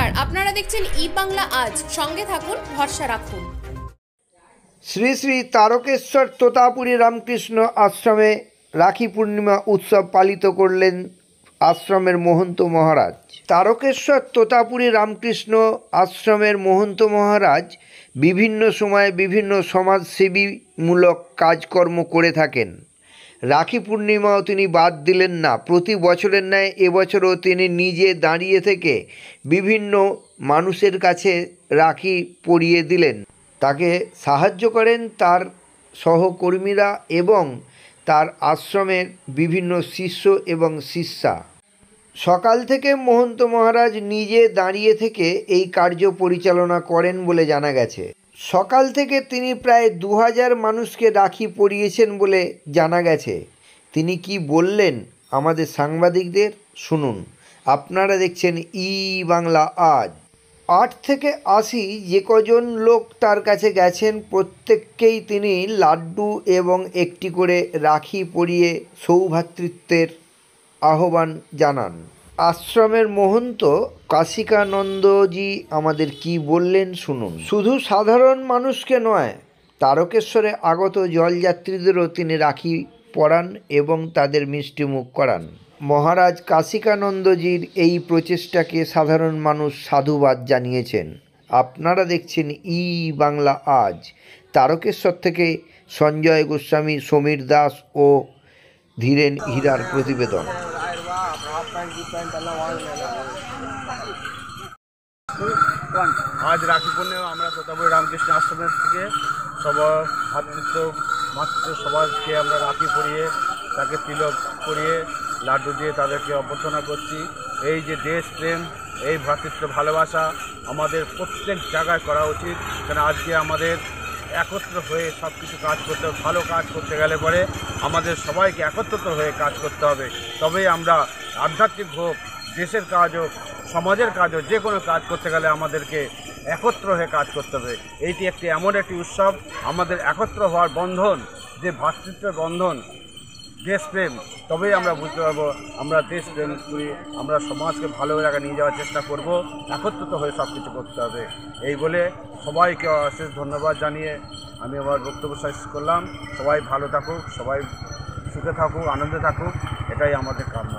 নমস্কার, আপনারা দেখছেন ই বাংলা আজ। সঙ্গে থাকুন, ভরসা রাখুন। শ্রী শ্রী তারকেশ্বর তোতাপুরী রামকৃষ্ণ আশ্রমে রাখি পূর্ণিমা উৎসব পালিত করলেন আশ্রমের মহন্ত মহারাজ। তারকেশ্বর তোতাপুরী রামকৃষ্ণ আশ্রমের মহন্ত মহারাজ বিভিন্ন সময়ে বিভিন্ন সমাজসেবীমূলক কাজকর্ম করে থাকেন। রাখি পূর্ণিমাও তিনি বাদ দিলেন না। প্রতি বছরের ন্যায় এবছরও তিনি নিজে দাঁড়িয়ে থেকে বিভিন্ন মানুষের কাছে রাখি পরিয়ে দিলেন। তাকে সাহায্য করেন তার সহকর্মীরা এবং তার আশ্রমের বিভিন্ন শিষ্য এবং শিষ্যা। সকাল থেকে মহন্ত মহারাজ নিজে দাঁড়িয়ে থেকে এই কার্য পরিচালনা করেন বলে জানা গেছে। সকাল থেকে তিনি প্রায় 2000 মানুষকে রাখি পরিয়েছেন বলে জানা গেছে। তিনি কি বললেন আমাদের সাংবাদিকদের শুনুন। আপনারা দেখছেন ই বাংলা আজ। 8 থেকে 80 যে কজন লোক তার কাছে গেছেন প্রত্যেককেই তিনি লাড্ডু এবং একটি করে রাখি পরিয়ে সৌভ্রাতৃত্বের আহ্বান জানান। আশ্রমের মহন্ত কাশিকানন্দজি আমাদের কি বললেন শুনুন। শুধু সাধারণ মানুষকে নয়, তারকেশ্বরে আগত জলযাত্রীদেরও তিনি রাখি পরান এবং তাদের মিষ্টিমুখ করান। মহারাজ কাশিকানন্দজির এই প্রচেষ্টাকে সাধারণ মানুষ সাধুবাদ জানিয়েছেন। আপনারা দেখছেন ই বাংলা আজ। তারকেশ্বর থেকে সঞ্জয় গোস্বামী, সমীর দাস ও ধীরেন হীরার প্রতিবেদন। আজ রাখি পূর্ণিমা আমরা তোতাপুরী রামকৃষ্ণ আশ্রমের থেকে সবার ভাতৃত্ব মাতৃত্ব সবাইকে আমরা রাখি পরিয়ে তাকে তিলক করিয়ে লাড্ডু দিয়ে তাদেরকে অভ্যর্থনা করছি। এই যে দেশপ্রেম, এই ভ্রাতৃত্ব ভালোবাসা আমাদের প্রত্যেক জায়গায় করা উচিত। কারণ আজকে আমাদের একত্র হয়ে সব কিছু কাজ করতে হবে। ভালো কাজ করতে গেলে পরে আমাদের সবাইকে একত্রিত হয়ে কাজ করতে হবে। তবেই আমরা আধ্যাত্মিক হোক, দেশের কাজ হোক, সমাজের কাজ হোক, যে কোনো কাজ করতে গেলে আমাদেরকে একত্র হয়ে কাজ করতে হবে। এইটি একটি এমন একটি উৎসব, আমাদের একত্র হওয়ার বন্ধন, যে ভ্রাতৃত্বের বন্ধন, দেশপ্রেম, তবেই আমরা বুঝতে পারবো আমরা দেশপ্রেম করি, আমরা সমাজকে ভালো জায়গায় নিয়ে যাওয়ার চেষ্টা করব। একত্রিত হয়ে সব কিছু করতে হবে। এই বলে সবাইকে অশেষ ধন্যবাদ জানিয়ে আমি আমার বক্তব্য শেষ করলাম। সবাই ভালো থাকুক, সবাই সুখে থাকুক, আনন্দে থাকুক, এটাই আমাদের কাম্য।